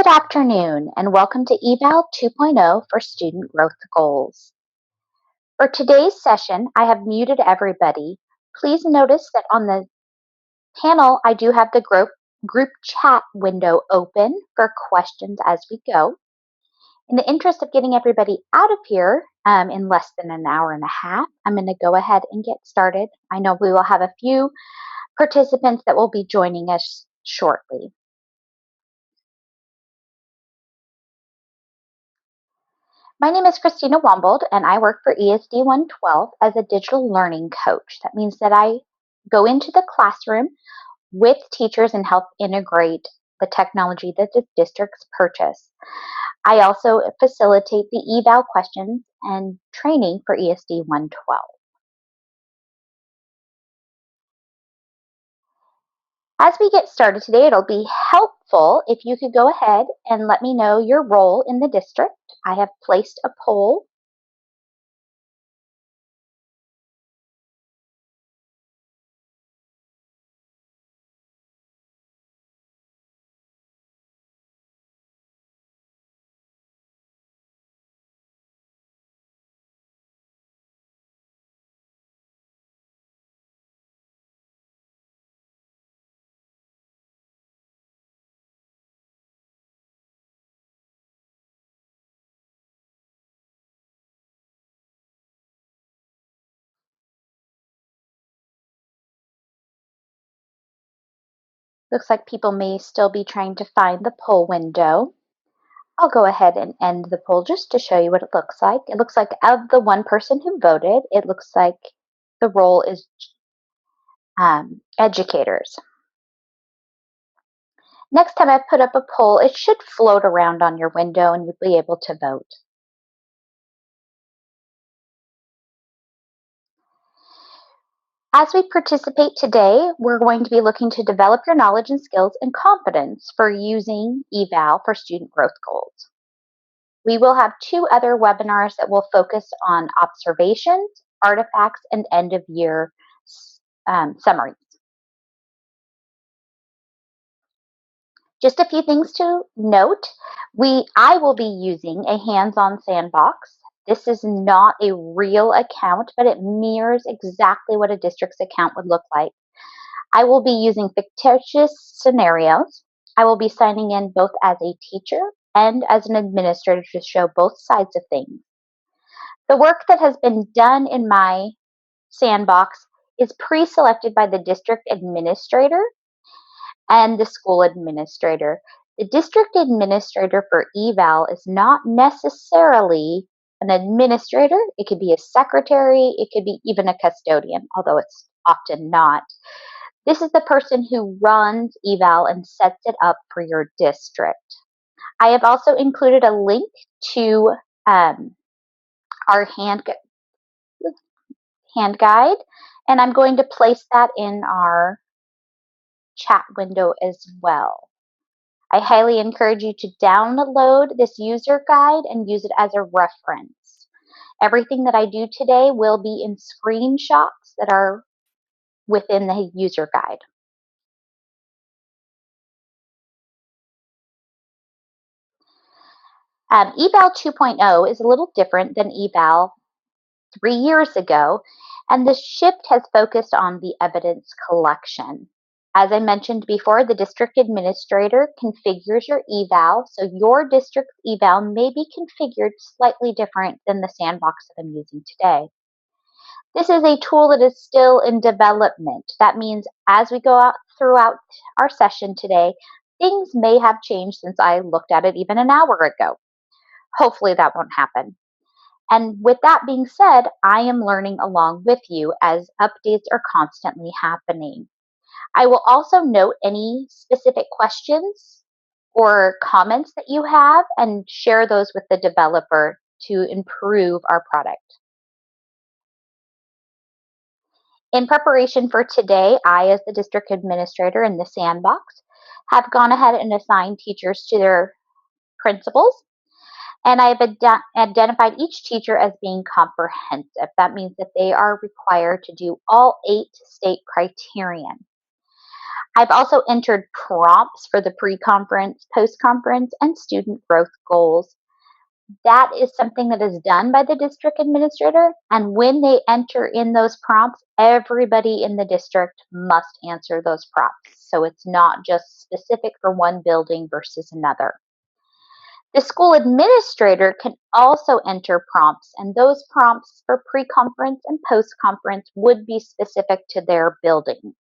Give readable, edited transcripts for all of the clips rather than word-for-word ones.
Good afternoon and welcome to eVal 2.0 for student growth goals. For today's session, I have muted everybody. Please notice that on the panel, I do have the group chat window open for questions as we go. In the interest of getting everybody out of here in less than an hour and a half, I'm going to go ahead and get started. I know we will have a few participants that will be joining us shortly. My name is Christina Wombold, and I work for ESD 112 as a digital learning coach. That means that I go into the classroom with teachers and help integrate the technology that the districts purchase. I also facilitate the eVal questions and training for ESD 112. As we get started today, it'll be helpful if you could go ahead and let me know your role in the district. I have placed a poll. Looks like people may still be trying to find the poll window. I'll go ahead and end the poll just to show you what it looks like. It looks like of the one person who voted, it looks like the role is educators. Next time I put up a poll, it should float around on your window and you'll be able to vote. As we participate today, we're going to be looking to develop your knowledge and skills and confidence for using eVal for student growth goals. We will have two other webinars that will focus on observations, artifacts, and end-of-year summaries. Just a few things to note. I will be using a hands-on sandbox. This is not a real account, but it mirrors exactly what a district's account would look like. I will be using fictitious scenarios. I will be signing in both as a teacher and as an administrator to show both sides of things. The work that has been done in my sandbox is pre-selected by the district administrator and the school administrator. The district administrator for eVal is not necessarily an administrator. It could be a secretary. It could be even a custodian, although it's often not. This is the person who runs eVal and sets it up for your district. I have also included a link to our hand guide, and I'm going to place that in our chat window as well. I highly encourage you to download this user guide and use it as a reference. Everything that I do today will be in screenshots that are within the user guide. eVal 2.0 is a little different than eVal 3 years ago, and the shift has focused on the evidence collection. As I mentioned before, the district administrator configures your eVal, so your district's eVal may be configured slightly different than the sandbox that I'm using today. This is a tool that is still in development. That means as we go out throughout our session today, things may have changed since I looked at it even an hour ago. Hopefully that won't happen. And with that being said, I am learning along with you as updates are constantly happening. I will also note any specific questions or comments that you have and share those with the developer to improve our product. In preparation for today, I, as the district administrator in the sandbox, have gone ahead and assigned teachers to their principals. And I've identified each teacher as being comprehensive. That means that they are required to do all 8 state criterion. I've also entered prompts for the pre-conference, post-conference, and student growth goals. That is something that is done by the district administrator, and when they enter in those prompts, everybody in the district must answer those prompts. So it's not just specific for one building versus another. The school administrator can also enter prompts, and those prompts for pre-conference and post-conference would be specific to their building.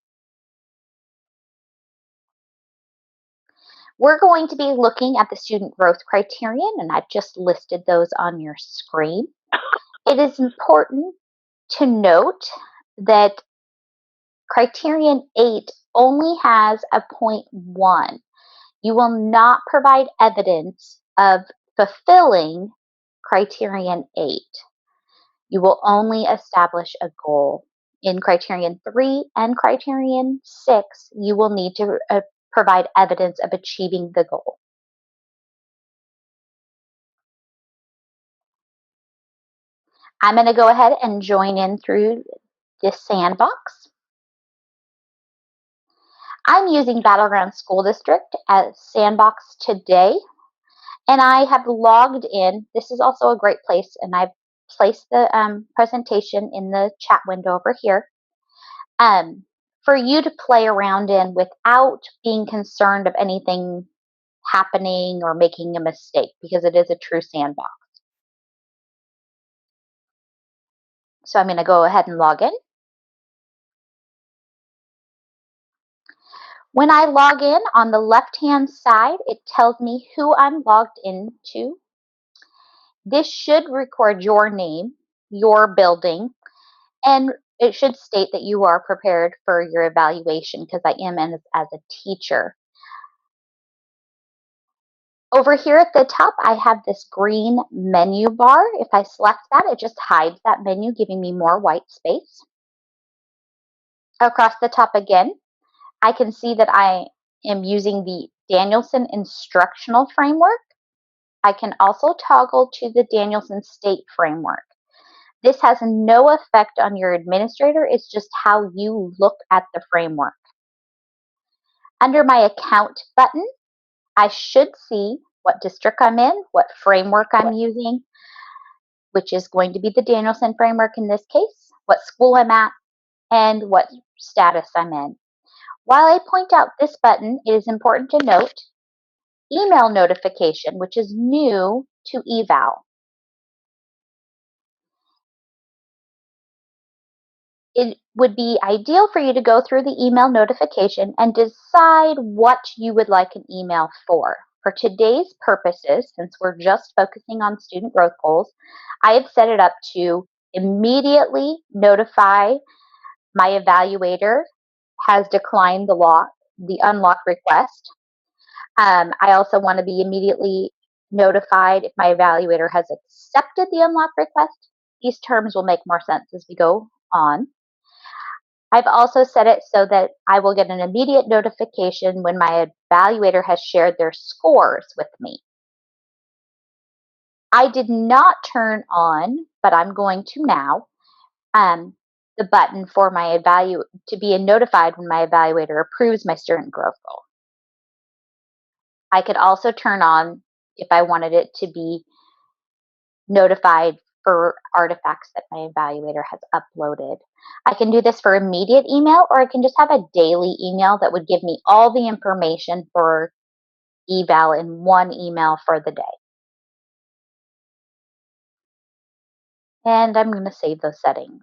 We're going to be looking at the student growth criterion, and I've just listed those on your screen. It is important to note that criterion 8 only has a 0.1. You will not provide evidence of fulfilling criterion 8. You will only establish a goal. In criterion 3 and criterion 6, you will need to provide evidence of achieving the goal. I'm going to go ahead and join in through this sandbox. I'm using Battleground School District as sandbox today, and I have logged in. This is also a great place, and I've placed the presentation in the chat window over here for you to play around in without being concerned of anything happening or making a mistake, because it is a true sandbox. So I'm going to go ahead and log in. When I log in, on the left-hand side, it tells me who I'm logged into. This should record your name, your building, and it should state that you are prepared for your evaluation, because I am as a teacher. Over here at the top, I have this green menu bar. If I select that, it just hides that menu, giving me more white space. Across the top again, I can see that I am using the Danielson Instructional Framework. I can also toggle to the Danielson State Framework. This has no effect on your administrator. It's just how you look at the framework. Under my Account button, I should see what district I'm in, what framework I'm using, which is going to be the Danielson framework in this case, what school I'm at, and what status I'm in. While I point out this button, it is important to note email notification, which is new to eVal. It would be ideal for you to go through the email notification and decide what you would like an email for. For today's purposes, since we're just focusing on student growth goals, I have set it up to immediately notify my evaluator has declined the unlock request. I also want to be immediately notified if my evaluator has accepted the unlock request. These terms will make more sense as we go on. I've also set it so that I will get an immediate notification when my evaluator has shared their scores with me. I did not turn on, but I'm going to now, the button for my to be notified when my evaluator approves my student growth goal. I could also turn on if I wanted it to be notified for artifacts that my evaluator has uploaded. I can do this for immediate email, or I can just have a daily email that would give me all the information for eVal in one email for the day. And I'm going to save those settings.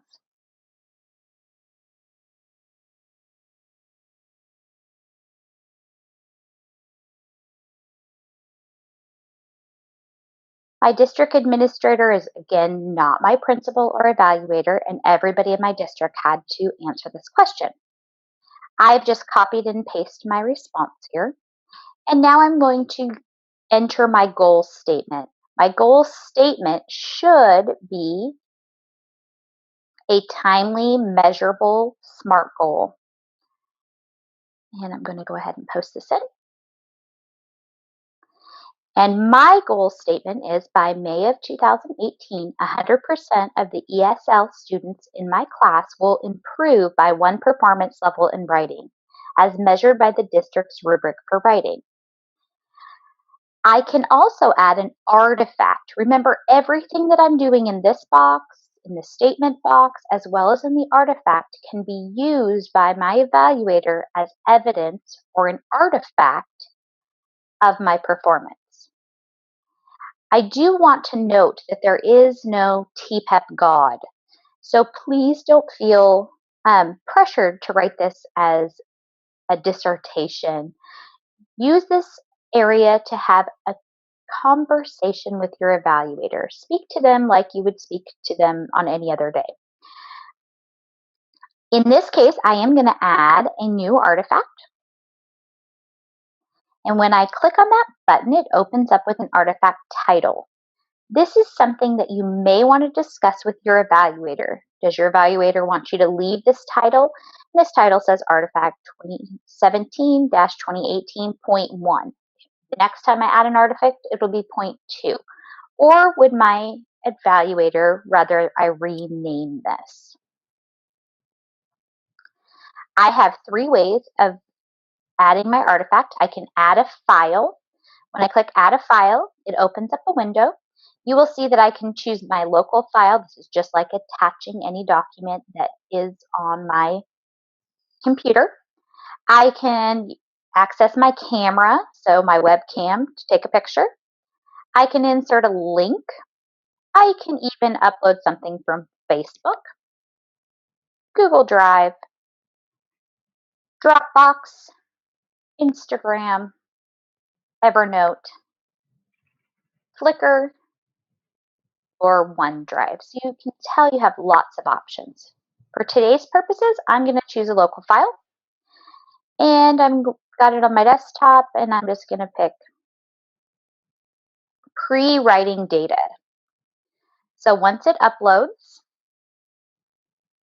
My district administrator is, again, not my principal or evaluator, and everybody in my district had to answer this question. I've just copied and pasted my response here. And now I'm going to enter my goal statement. My goal statement should be a timely, measurable, SMART goal. And I'm going to go ahead and post this in. And my goal statement is, by May of 2018, 100% of the ESL students in my class will improve by one performance level in writing. as measured by the district's rubric for writing. I can also add an artifact. Remember, everything that I'm doing in this box, in the statement box, as well as in the artifact can be used by my evaluator as evidence or an artifact of my performance. I do want to note that there is no TPEP God, so please don't feel pressured to write this as a dissertation. Use this area to have a conversation with your evaluator. Speak to them like you would speak to them on any other day. In this case, I am going to add a new artifact. And when I click on that button, it opens up with an artifact title. This is something that you may want to discuss with your evaluator. Does your evaluator want you to leave this title? And this title says Artifact 2017-2018.1. The next time I add an artifact, it'll be point 2. Or would my evaluator rather I rename this? I have 3 ways of adding my artifact. I can add a file. When I click add a file, it opens up a window. You will see that I can choose my local file. This is just like attaching any document that is on my computer. I can access my camera, so my webcam to take a picture. I can insert a link. I can even upload something from Facebook, Google Drive, Dropbox, Instagram, Evernote, Flickr, or OneDrive. So you can tell you have lots of options. For today's purposes, I'm going to choose a local file, and I've got it on my desktop, and I'm just going to pick pre-writing data. So once it uploads,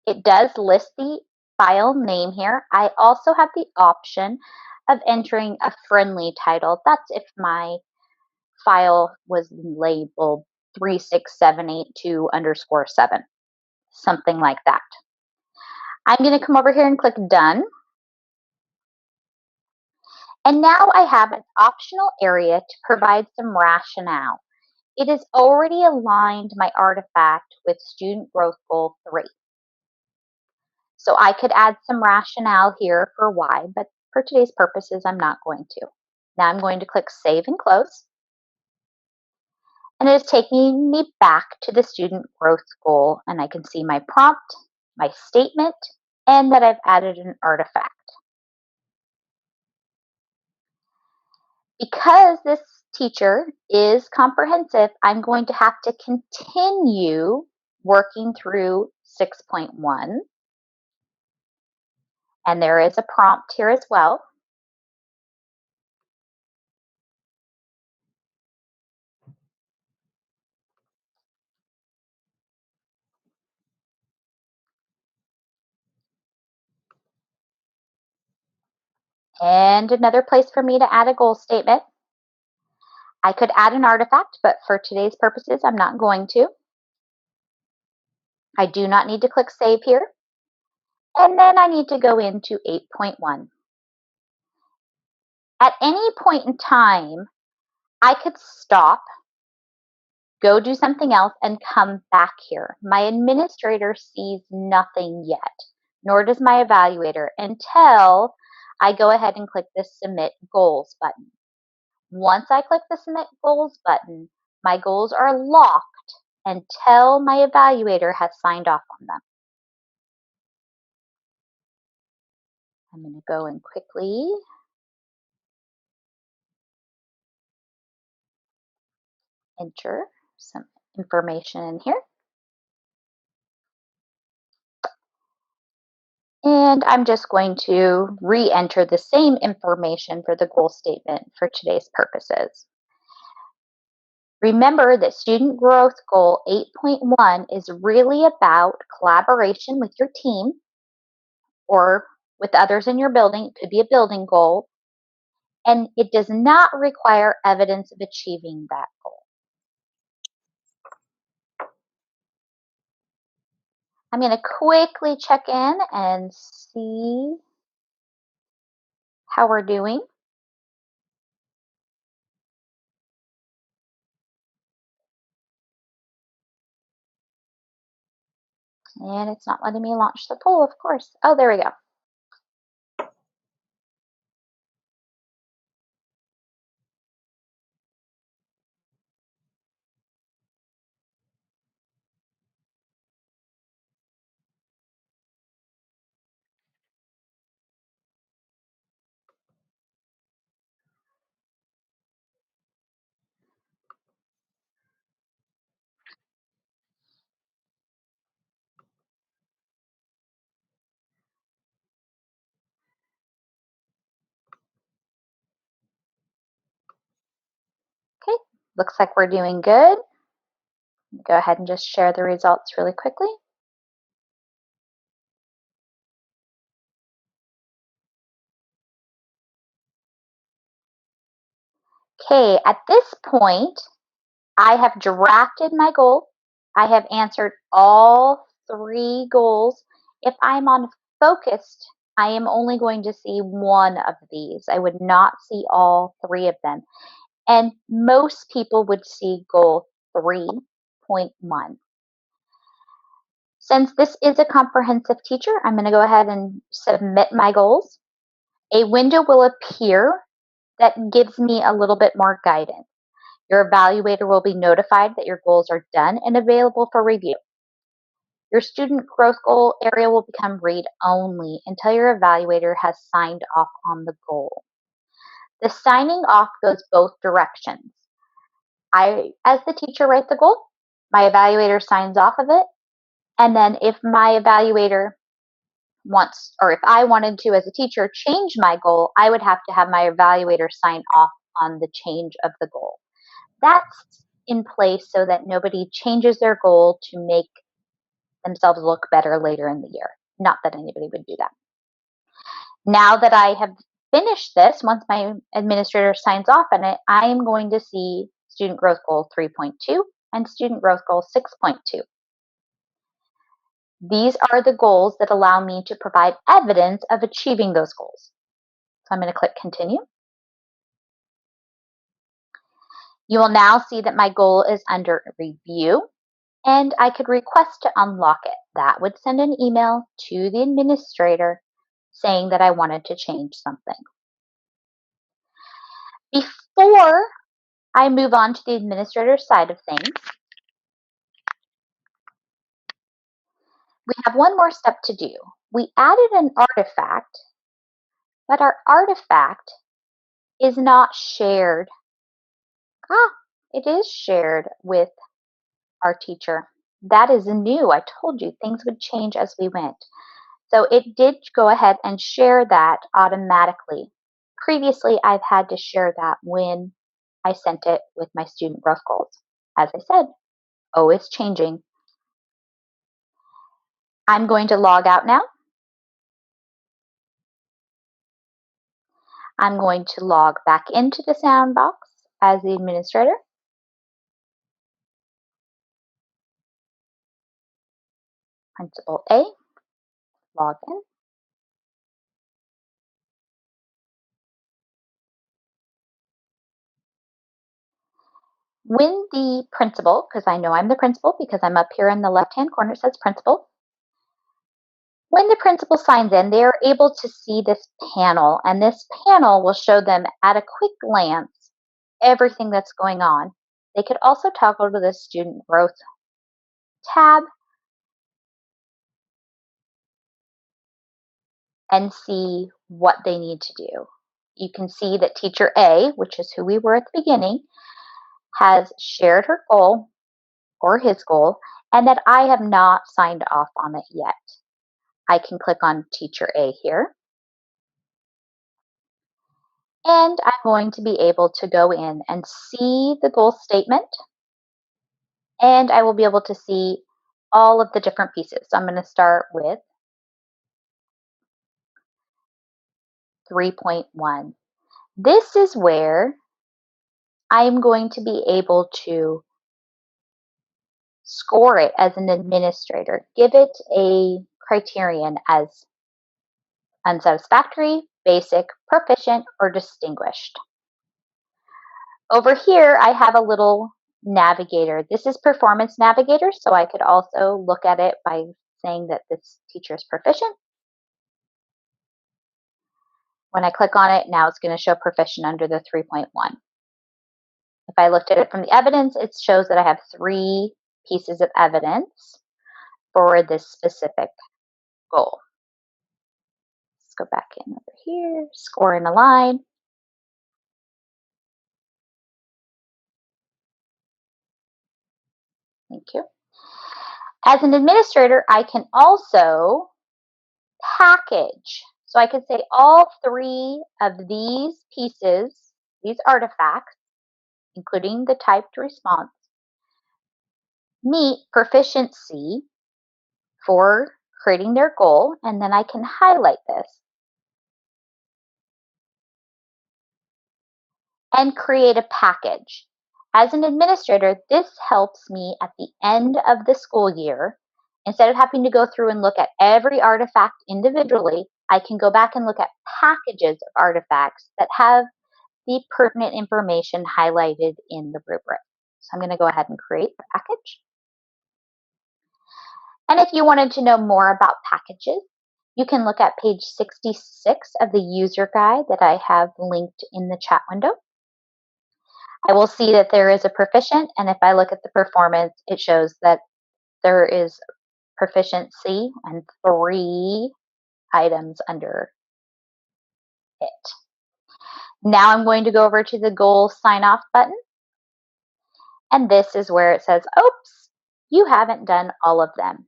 it does list the file name here. I also have the option of entering a friendly title. That's if my file was labeled 36782_7, something like that. I'm going to come over here and click Done. And now I have an optional area to provide some rationale. It has already aligned my artifact with Student Growth Goal 3. So I could add some rationale here for why, but for today's purposes, I'm not going to. Now I'm going to click Save and Close. And it is taking me back to the student growth goal, and I can see my prompt, my statement, and that I've added an artifact. Because this teacher is comprehensive, I'm going to have to continue working through 6.1. And there is a prompt here as well. And another place for me to add a goal statement. I could add an artifact, but for today's purposes, I'm not going to. I do not need to click Save here. And then I need to go into 8.1. At any point in time, I could stop, go do something else, and come back here. My administrator sees nothing yet, nor does my evaluator, until I go ahead and click the Submit Goals button. Once I click the Submit Goals button, my goals are locked until my evaluator has signed off on them. I'm going to go and quickly enter some information in here. And I'm just going to re-enter the same information for the goal statement for today's purposes. Remember that Student Growth Goal 8.1 is really about collaboration with your team or with others in your building. It could be a building goal. And it does not require evidence of achieving that goal. I'm going to quickly check in and see how we're doing. And it's not letting me launch the poll, of course. Oh, there we go. Okay, looks like we're doing good. Go ahead and just share the results really quickly. Okay, at this point, I have drafted my goal. I have answered all 3 goals. If I'm on focused, I am only going to see one of these. I would not see all 3 of them. And most people would see goal 3.1. Since this is a comprehensive teacher, I'm going to go ahead and submit my goals. A window will appear that gives me a little bit more guidance. Your evaluator will be notified that your goals are done and available for review. Your student growth goal area will become read only until your evaluator has signed off on the goal. The signing off goes both directions. I, as the teacher, write the goal, my evaluator signs off of it, and then if my evaluator wants, or if I wanted to, as a teacher, change my goal, I would have to have my evaluator sign off on the change of the goal. That's in place so that nobody changes their goal to make themselves look better later in the year. Not that anybody would do that. Now that I have finished this, once my administrator signs off on it, I am going to see student growth goal 3.2 and student growth goal 6.2. These are the goals that allow me to provide evidence of achieving those goals. So I'm going to click continue. You will now see that my goal is under review, and I could request to unlock it. That would send an email to the administrator saying that I wanted to change something. Before I move on to the administrator side of things, we have one more step to do. We added an artifact, but our artifact is not shared. It is shared with our teacher. That is new. I told you things would change as we went. So it did go ahead and share that automatically. Previously, I've had to share that when I sent it with my student growth goals. As I said, always changing. I'm going to log out now. I'm going to log back into the Soundbox as the administrator. Principal A, log in. When the principal, because I know I'm the principal because I'm up here in the left-hand corner, it says principal. When the principal signs in, they are able to see this panel, and this panel will show them at a quick glance everything that's going on. They could also toggle to the student growth tab and see what they need to do. You can see that teacher A, which is who we were at the beginning, has shared her goal or his goal, and that I have not signed off on it yet. I can click on teacher A here, and I'm going to be able to go in and see the goal statement, and I will be able to see all of the different pieces. So I'm going to start with 3.1. This is where I'm going to be able to score it as an administrator, give it a criterion as unsatisfactory basic, proficient, or distinguished. Over here, I have a little navigator. This is Performance Navigator, so I could also look at it by saying that this teacher is proficient. When I click on it, now it's going to show proficient under the 3.1. If I looked at it from the evidence, it shows that I have 3 pieces of evidence for this specific goal. Let's go back in over here, score and align. Thank you. As an administrator, I can also package. So I could say all 3 of these pieces, these artifacts, including the typed response, meet proficiency for creating their goal, and then I can highlight this and create a package. As an administrator, this helps me at the end of the school year. Instead of having to go through and look at every artifact individually, I can go back and look at packages of artifacts that have the pertinent information highlighted in the rubric. So I'm going to go ahead and create the package. And if you wanted to know more about packages, you can look at page 66 of the user guide that I have linked in the chat window. I will see that there is a proficient, and if I look at the performance, it shows that there is proficiency and 3 items under it. Now I'm going to go over to the goal sign off button. And this is where it says, oops, you haven't done all of them.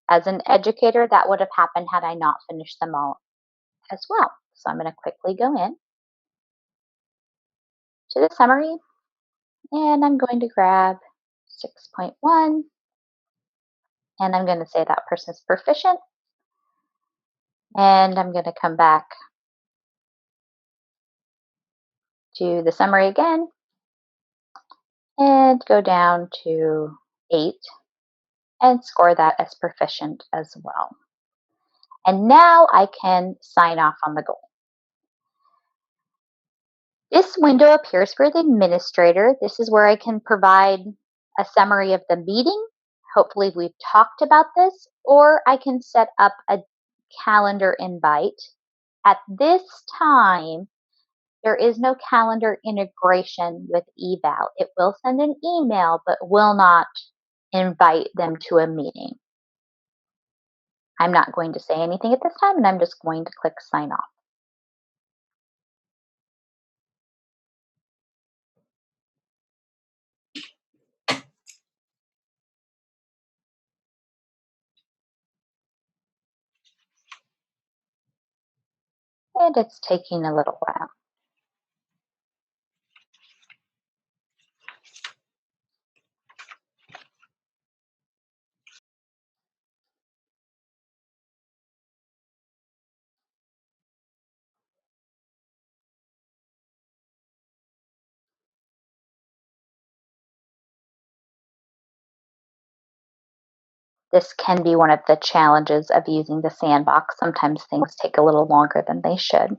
As an educator, that would have happened had I not finished them all as well. So I'm going to quickly go in to the summary, and I'm going to grab 6.1, and I'm going to say that person is proficient, and I'm going to come back to the summary again and go down to 8 and score that as proficient as well. And now I can sign off on the goal. This window appears for the administrator. This is where I can provide a summary of the meeting. Hopefully we've talked about this, or I can set up a calendar invite. At this time, there is no calendar integration with eVal. It will send an email, but will not invite them to a meeting. I'm not going to say anything at this time, and I'm just going to click sign off. And it's taking a little while. This can be one of the challenges of using the sandbox. Sometimes things take a little longer than they should.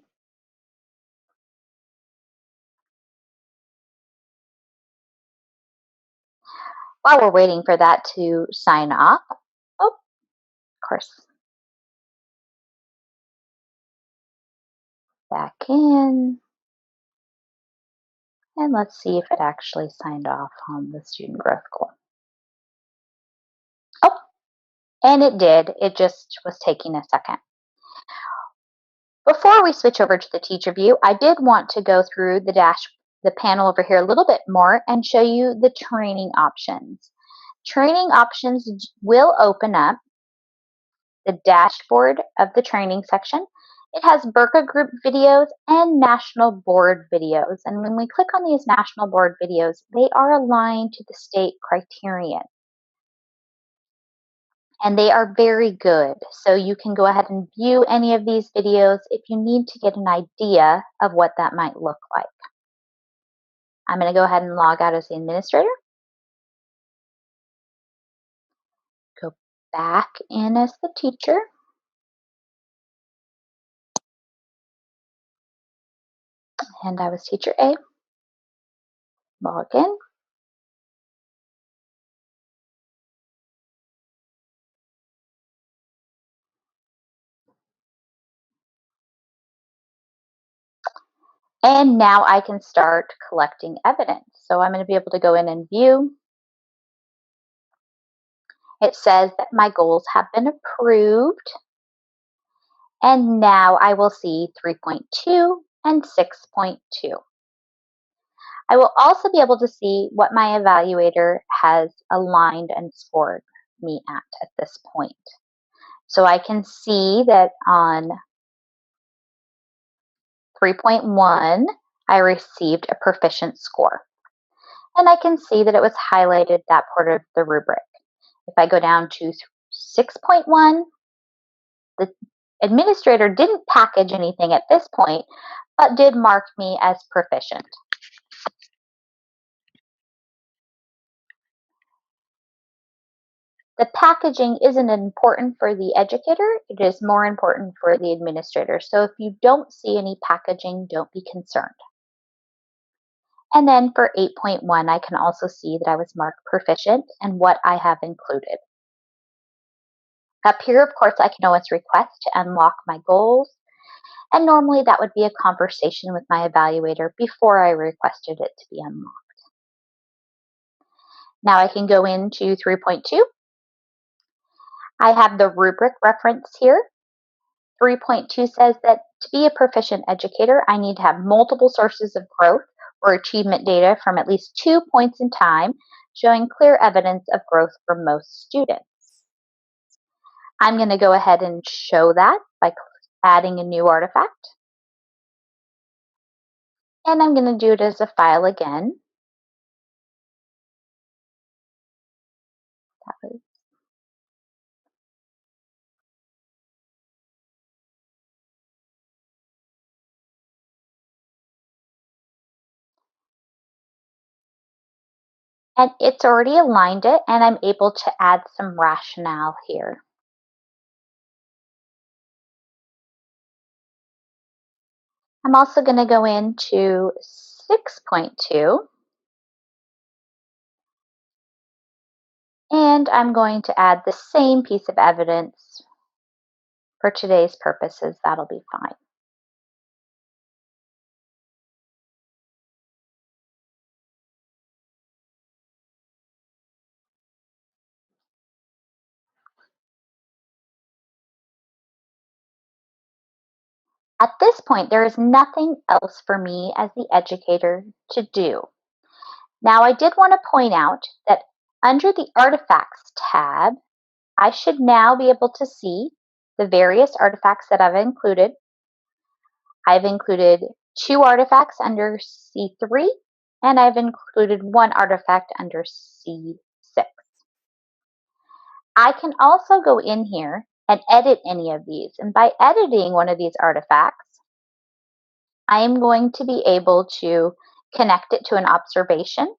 While we're waiting for that to sign off, oh, of course, back in, and let's see if it actually signed off on the student growth goal. Oh, and it did. It just was taking a second. Before we switch over to the teacher view, I did want to go through the panel over here a little bit more and show you the training options. Training options will open up the dashboard of the training section. It has Burka group videos and national board videos. And when we click on these national board videos, they are aligned to the state criterion. And they are very good. So you can go ahead and view any of these videos if you need to get an idea of what that might look like. I'm going to go ahead and log out as the administrator. Go back in as the teacher. And I was teacher A. Log in. And now I can start collecting evidence. So I'm going to be able to go in and view. It says that my goals have been approved. And now I will see 3.2 and 6.2. I will also be able to see what my evaluator has aligned and scored me at this point. So I can see that on 3.1, I received a proficient score. And I can see that it was highlighted that part of the rubric. If I go down to 6.1, the administrator didn't package anything at this point, but did mark me as proficient. The packaging isn't important for the educator, it is more important for the administrator. So if you don't see any packaging, don't be concerned. And then for 8.1, I can also see that I was marked proficient and what I have included. Up here, of course, I can always request to unlock my goals. And normally that would be a conversation with my evaluator before I requested it to be unlocked. Now I can go into 3.2. I have the rubric reference here. 3.2 says that to be a proficient educator, I need to have multiple sources of growth or achievement data from at least 2 points in time, showing clear evidence of growth for most students. I'm going to go ahead and show that by adding a new artifact. And I'm going to do it as a file again. And it's already aligned it, and I'm able to add some rationale here. I'm also going to go into 6.2, and I'm going to add the same piece of evidence. For today's purposes, that'll be fine. At this point, there is nothing else for me as the educator to do. Now, I did want to point out that under the Artifacts tab, I should now be able to see the various artifacts that I've included. I've included 2 artifacts under C3, and I've included 1 artifact under C6. I can also go in here and edit any of these. And by editing one of these artifacts, I am going to be able to connect it to an observation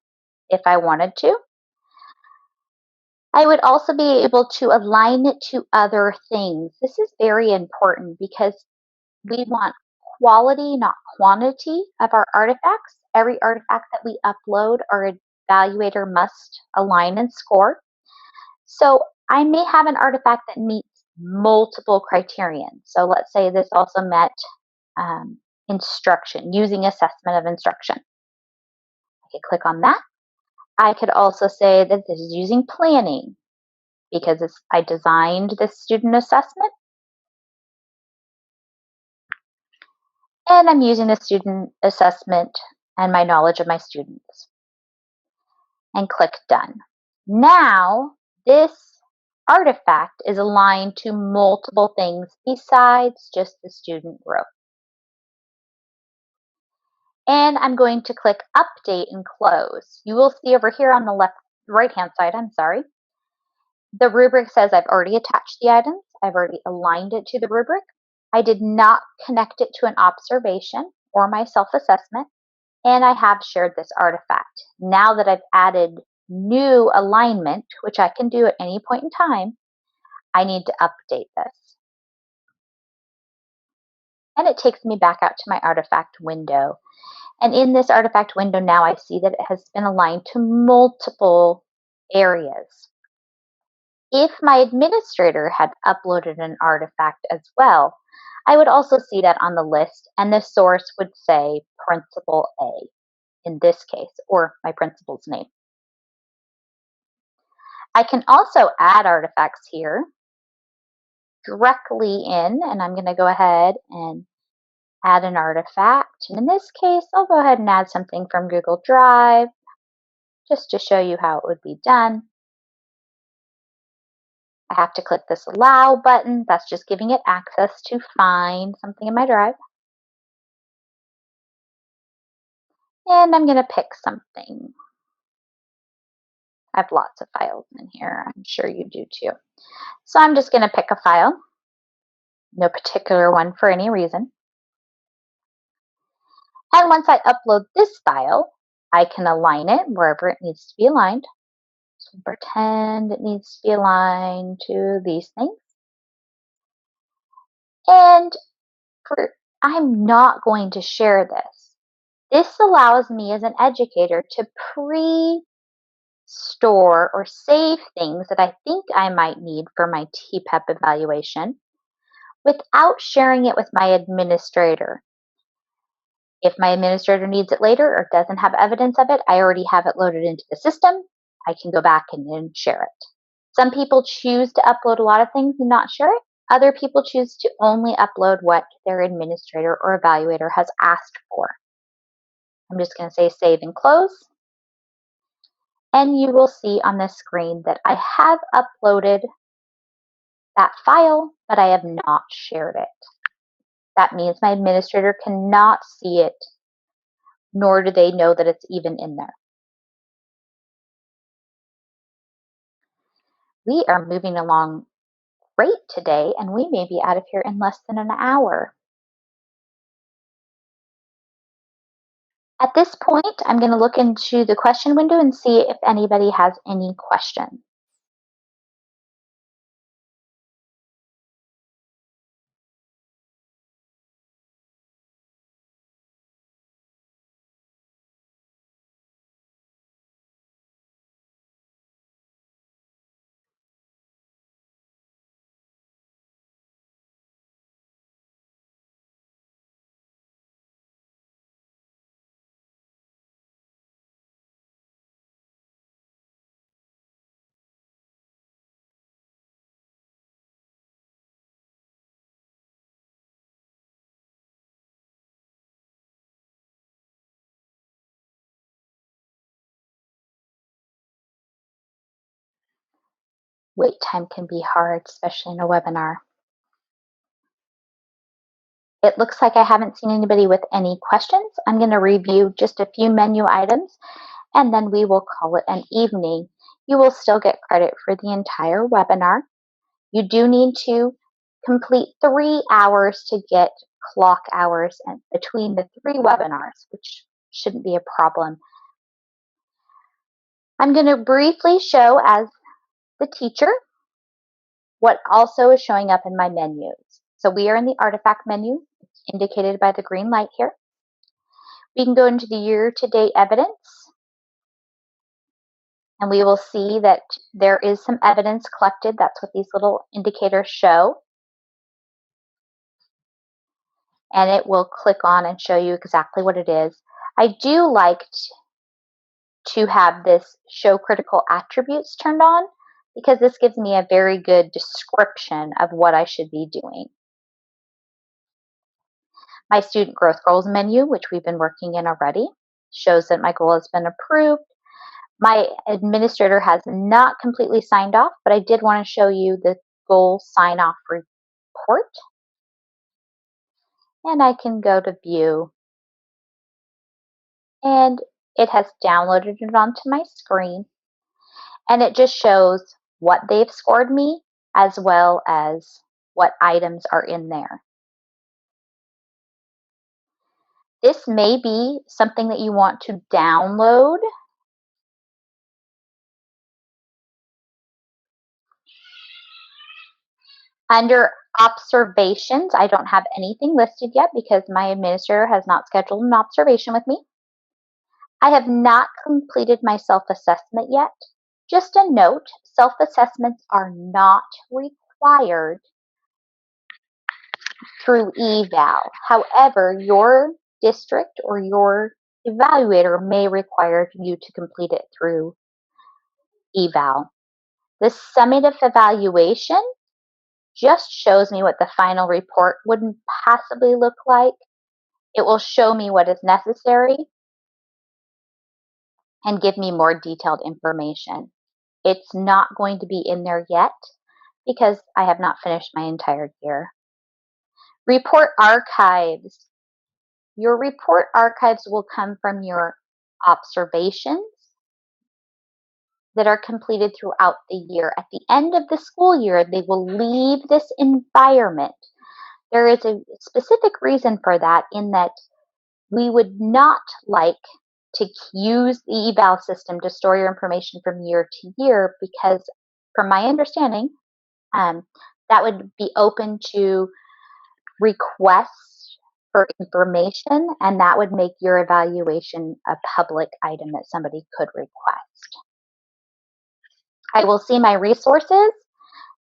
if I wanted to. I would also be able to align it to other things. This is very important because we want quality, not quantity of our artifacts. Every artifact that we upload, our evaluator must align and score. So I may have an artifact that meets multiple criterion. So let's say this also met instruction, using assessment of instruction. I could click on that. I could also say that this is using planning because I designed this student assessment. And I'm using the student assessment and my knowledge of my students. And click Done. Now, this artifact is aligned to multiple things besides just the student growth. And I'm going to click Update and Close. You will see over here on the right-hand side, the rubric says I've already attached the items. I've already aligned it to the rubric. I did not connect it to an observation or my self-assessment, and I have shared this artifact. Now that I've added new alignment, which I can do at any point in time, I need to update this. And it takes me back out to my artifact window. And in this artifact window now I see that it has been aligned to multiple areas. If my administrator had uploaded an artifact as well, I would also see that on the list, and the source would say Principal A in this case, or my principal's name. I can also add artifacts here directly in, and I'm going to go ahead and add an artifact. And in this case, I'll go ahead and add something from Google Drive just to show you how it would be done. I have to click this Allow button. That's just giving it access to find something in my drive. And I'm going to pick something. I have lots of files in here. I'm sure you do too. So I'm just going to pick a file. No particular one for any reason. And once I upload this file, I can align it wherever it needs to be aligned. So pretend it needs to be aligned to these things. And I'm not going to share this. This allows me as an educator to pre-store or save things that I think I might need for my TPEP evaluation without sharing it with my administrator. If my administrator needs it later or doesn't have evidence of it, I already have it loaded into the system. I can go back and then share it. Some people choose to upload a lot of things and not share it. Other people choose to only upload what their administrator or evaluator has asked for. I'm just going to say save and close. And you will see on the screen that I have uploaded that file, but I have not shared it. That means my administrator cannot see it, nor do they know that it's even in there. We are moving along great today, and we may be out of here in less than an hour. At this point, I'm going to look into the question window and see if anybody has any questions. Wait time can be hard, especially in a webinar. It looks like I haven't seen anybody with any questions. I'm going to review just a few menu items, and then we will call it an evening. You will still get credit for the entire webinar. You do need to complete 3 hours to get clock hours and between the 3 webinars, which shouldn't be a problem. I'm going to briefly show as the teacher what also is showing up in my menus. So we are in the artifact menu, indicated by the green light here. We can go into the year-to-date evidence, and we will see that there is some evidence collected. That's what these little indicators show. And it will click on and show you exactly what it is. I do like to have this show critical attributes turned on because this gives me a very good description of what I should be doing. My student growth goals menu, which we've been working in already, shows that my goal has been approved. My administrator has not completely signed off, but I did want to show you the goal sign off report. And I can go to view, and it has downloaded it onto my screen. And it just shows what they've scored me as well as what items are in there. This may be something that you want to download. Under Observations, I don't have anything listed yet because my administrator has not scheduled an observation with me. I have not completed my self-assessment yet. Just a note, self-assessments are not required through eVal. However, your district or your evaluator may require you to complete it through eVal. The summative evaluation just shows me what the final report would possibly look like. It will show me what is necessary and give me more detailed information. It's not going to be in there yet because I have not finished my entire year. Report archives. Your report archives will come from your observations that are completed throughout the year. At the end of the school year, they will leave this environment. There is a specific reason for that, in that we would not like to use the eVal system to store your information from year to year because, from my understanding, that would be open to requests for information, and that would make your evaluation a public item that somebody could request. I will see my resources.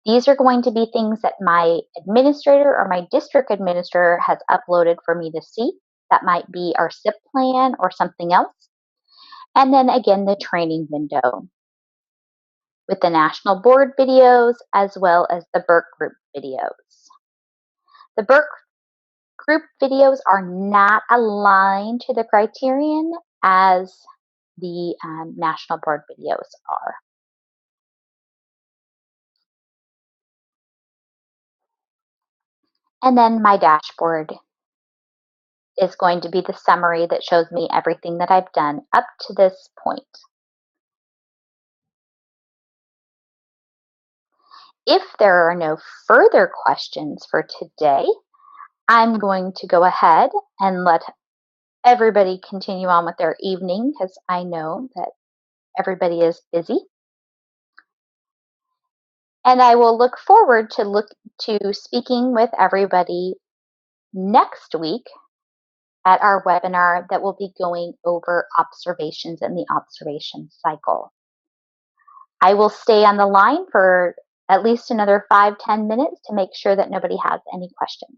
These are going to be things that my administrator or my district administrator has uploaded for me to see. That might be our SIP plan or something else. And then again, the training window with the national board videos as well as the Burke group videos. The Burke group videos are not aligned to the criterion as the national board videos are. And then my dashboard is going to be the summary that shows me everything that I've done up to this point. If there are no further questions for today, I'm going to go ahead and let everybody continue on with their evening because I know that everybody is busy. And I will look forward to speaking with everybody next week at our webinar that will be going over observations and the observation cycle. I will stay on the line for at least another 5-10 minutes to make sure that nobody has any questions.